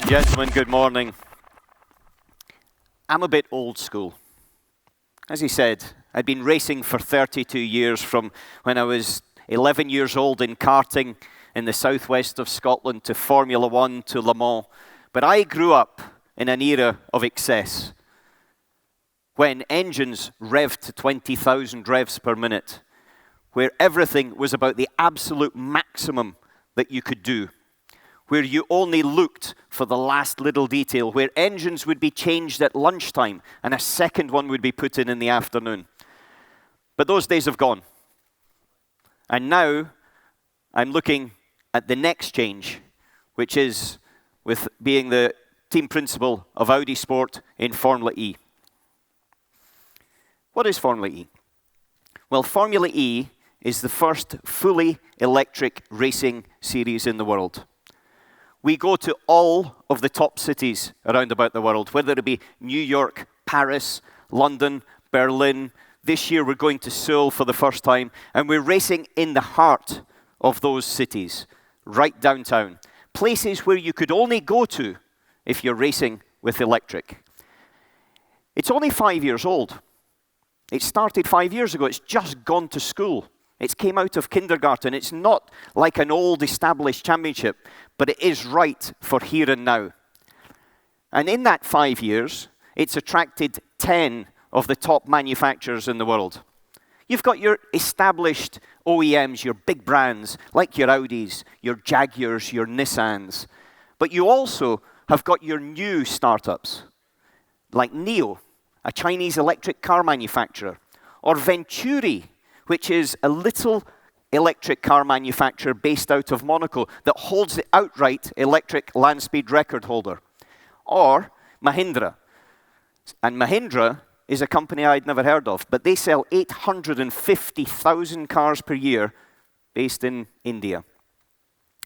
and gentlemen, good morning. I'm a bit old school. As he said, I'd been racing for 32 years, from when I was 11 years old in karting in the southwest of Scotland to Formula One to Le Mans. But I grew up in an era of excess, when engines revved to 20,000 revs per minute, where everything was about the absolute maximum that you could do, where you only looked for the last little detail, where engines would be changed at lunchtime and a second one would be put in the afternoon. But those days have gone. And now I'm looking at the next change, which is with being the team principal of Audi Sport in Formula E. What is Formula E? Well, Formula E is the first fully electric racing series in the world. We go to all of the top cities around about the world, whether it be New York, Paris, London, Berlin. This year we're going to Seoul for the first time, and we're racing in the heart of those cities, right downtown. Places where you could only go to if you're racing with electric. It's only 5 years old. It started 5 years ago. It's just gone to school. It came out of kindergarten. It's not like an old established championship, but it is right for here and now. And in that 5 years, it's attracted 10 of the top manufacturers in the world. You've got your established OEMs, your big brands, like your Audis, your Jaguars, your Nissans. But you also have got your new startups, like NIO, a Chinese electric car manufacturer, or Venturi, which is a little electric car manufacturer based out of Monaco that holds the outright electric land speed record holder. Or Mahindra. And Mahindra is a company I'd never heard of, but they sell 850,000 cars per year based in India.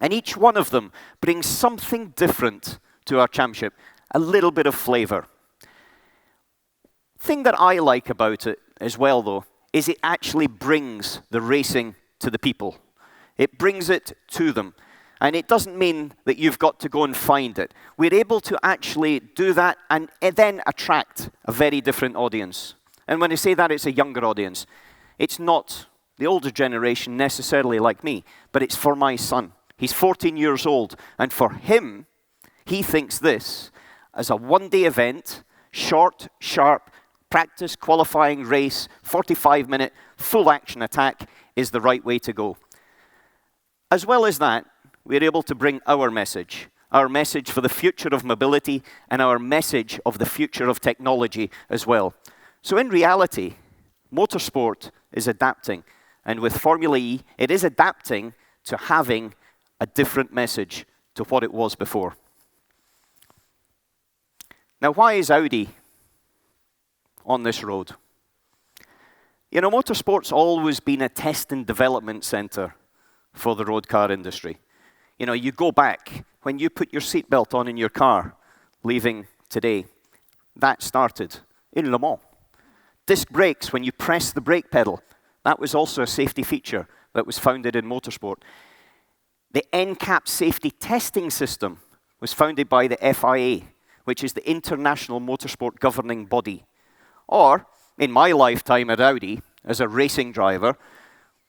And each one of them brings something different to our championship, a little bit of flavor. The thing that I like about it as well, though, is it actually brings the racing to the people. It brings it to them. And it doesn't mean that you've got to go and find it. We're able to actually do that and then attract a very different audience. And when I say that, it's a younger audience. It's not the older generation necessarily like me, but it's for my son. He's 14 years old, and for him, he thinks this as a one-day event, short, sharp, practice, qualifying race, 45-minute, full action attack is the right way to go. As well as that, we're able to bring our message for the future of mobility and our message of the future of technology as well. So in reality, motorsport is adapting, and with Formula E, it is adapting to having a different message to what it was before. Now, why is Audi on this road? You know, motorsport's always been a test and development center for the road car industry. You know, you go back, when you put your seatbelt on in your car, leaving today, that started in Le Mans. Disc brakes, when you press the brake pedal, that was also a safety feature that was founded in motorsport. The NCAP safety testing system was founded by the FIA, which is the International Motorsport Governing Body. Or, in my lifetime at Audi, as a racing driver,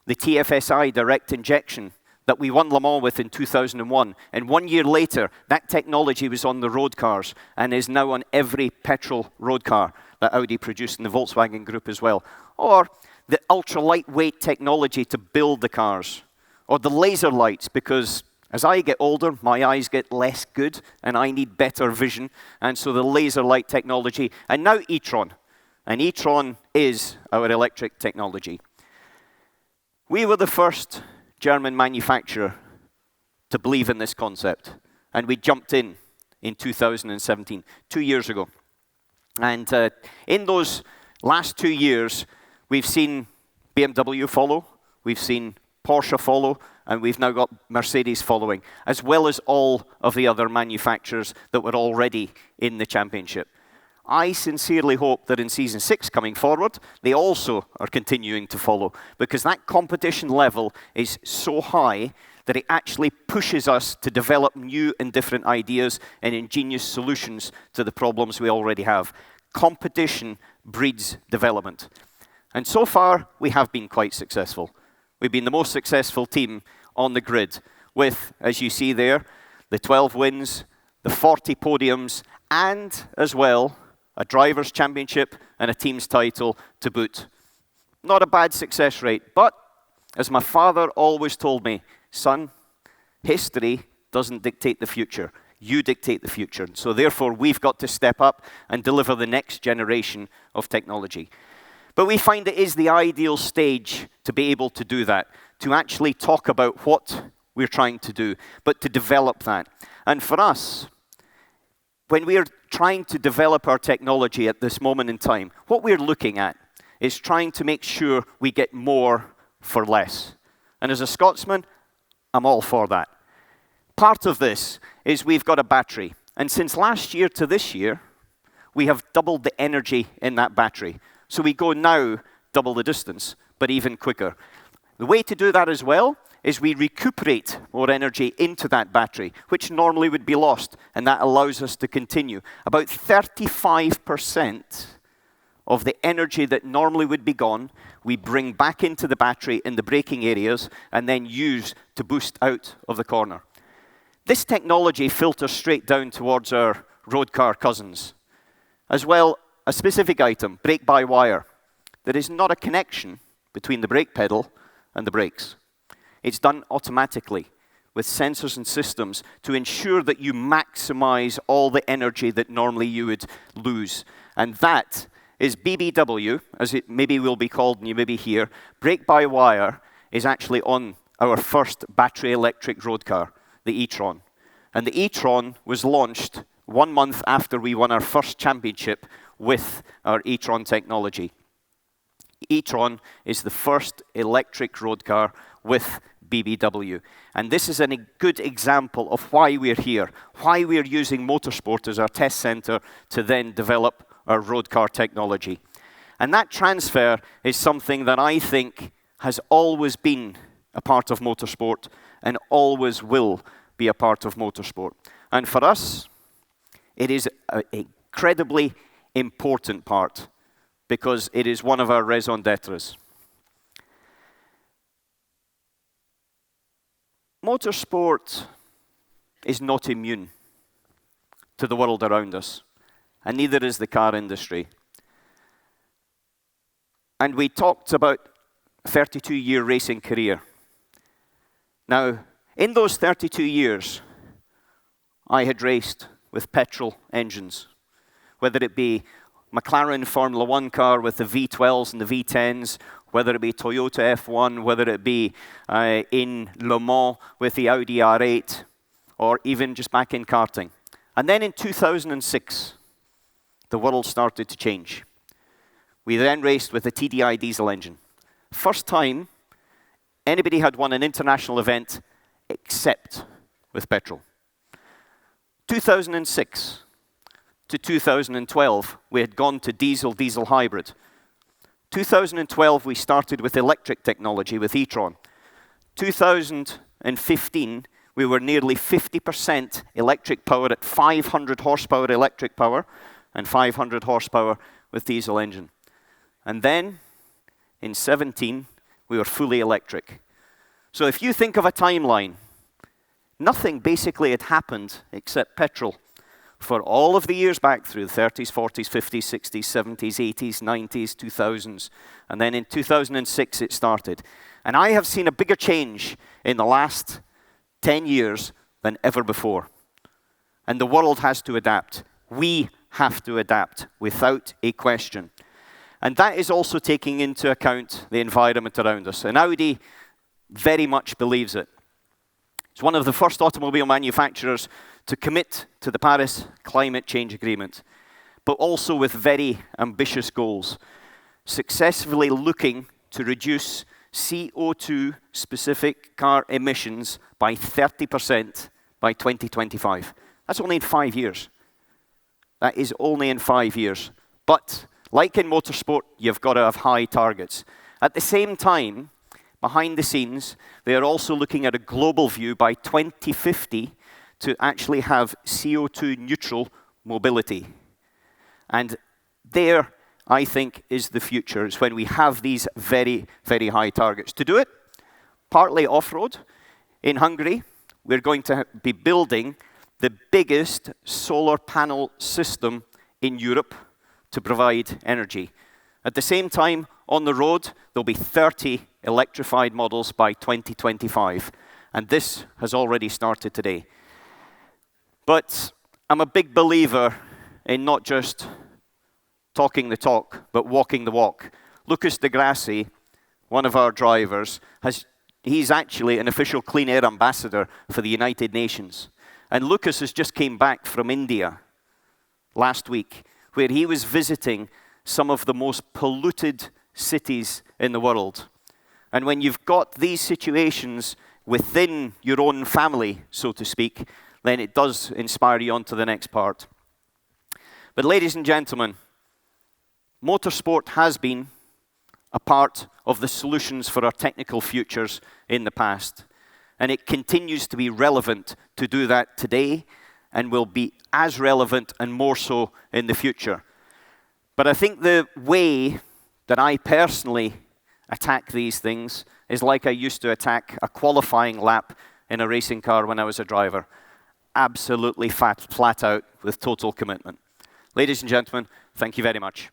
the TFSI direct injection that we won Le Mans with in 2001. And 1 year later, that technology was on the road cars and is now on every petrol road car that Audi produced in the Volkswagen Group as well. Or the ultra-lightweight technology to build the cars. Or the laser lights, because as I get older, my eyes get less good and I need better vision. And so the laser light technology. And now e-tron. And e-tron is our electric technology. We were the first German manufacturer to believe in this concept. And we jumped in 2017, 2 years ago. And in those last 2 years, we've seen BMW follow, we've seen Porsche follow, and we've now got Mercedes following, as well as all of the other manufacturers that were already in the championship. I sincerely hope that in season 6 coming forward, they also are continuing to follow, because that competition level is so high that it actually pushes us to develop new and different ideas and ingenious solutions to the problems we already have. Competition breeds development. And so far, we have been quite successful. We've been the most successful team on the grid with, as you see there, the 12 wins, the 40 podiums, and as well, a driver's championship and a team's title to boot. Not a bad success rate, but as my father always told me, son, history doesn't dictate the future. You dictate the future. So therefore, we've got to step up and deliver the next generation of technology. But we find it is the ideal stage to be able to do that, to actually talk about what we're trying to do, but to develop that. And for us, when we're trying to develop our technology at this moment in time, what we're looking at is trying to make sure we get more for less. And as a Scotsman, I'm all for that. Part of this is we've got a battery. And since last year to this year, we have doubled the energy in that battery. So we go now double the distance, but even quicker. The way to do that as well is we recuperate more energy into that battery, which normally would be lost, and that allows us to continue. About 35% of the energy that normally would be gone, we bring back into the battery in the braking areas and then use to boost out of the corner. This technology filters straight down towards our road car cousins. As well, a specific item, brake-by-wire. There is not a connection between the brake pedal and the brakes. It's done automatically with sensors and systems to ensure that you maximize all the energy that normally you would lose. And that is BBW, as it maybe will be called, and you may be here. Brake-by-wire is actually on our first battery electric road car, the e-tron. And the e-tron was launched 1 month after we won our first championship with our e-tron technology. e-tron is the first electric road car with BBW. And this is a good example of why we're here, why we're using motorsport as our test center to then develop our road car technology. And that transfer is something that I think has always been a part of motorsport and always will be a part of motorsport. And for us, it is an incredibly important part because it is one of our raison d'etres. Motorsport is not immune to the world around us, and neither is the car industry. And we talked about a 32-year racing career. Now, in those 32 years, I had raced with petrol engines, whether it be McLaren Formula One car with the V12s and the V10s, whether it be Toyota F1, whether it be in Le Mans with the Audi R8, or even just back in karting. And then in 2006, the world started to change. We then raced with a TDI diesel engine. First time anybody had won an international event except with petrol. 2006 to 2012, we had gone to diesel hybrid. 2012, we started with electric technology with e-tron. 2015, we were nearly 50% electric power at 500 horsepower electric power and 500 horsepower with diesel engine. And then, in 17, we were fully electric. So if you think of a timeline, nothing basically had happened except petrol for all of the years back through the 30s, 40s, 50s, 60s, 70s, 80s, 90s, 2000s. And then in 2006, it started. And I have seen a bigger change in the last 10 years than ever before. And the world has to adapt. We have to adapt without a question. And that is also taking into account the environment around us. And Audi very much believes it. It's one of the first automobile manufacturers to commit to the Paris Climate Change Agreement, but also with very ambitious goals, successfully looking to reduce CO2 specific car emissions by 30% by 2025. That's only in 5 years. That is only in 5 years. But like in motorsport, you've got to have high targets. At the same time, behind the scenes, they are also looking at a global view by 2050 to actually have CO2 neutral mobility. And there, I think, is the future. It's when we have these very, very high targets. To do it, partly off-road. In Hungary, we're going to be building the biggest solar panel system in Europe to provide energy. At the same time, on the road, there'll be 30 electrified models by 2025. And this has already started today. But I'm a big believer in not just talking the talk, but walking the walk. Lucas de Grassi, one of our drivers, he's actually an official clean air ambassador for the United Nations. And Lucas has just came back from India last week, where he was visiting some of the most polluted cities in the world. And when you've got these situations within your own family, so to speak, then it does inspire you on to the next part. But ladies and gentlemen, motorsport has been a part of the solutions for our technical futures in the past. And it continues to be relevant to do that today and will be as relevant and more so in the future. But I think the way that I personally attack these things is like I used to attack a qualifying lap in a racing car when I was a driver. Absolutely flat out with total commitment. Ladies and gentlemen, thank you very much.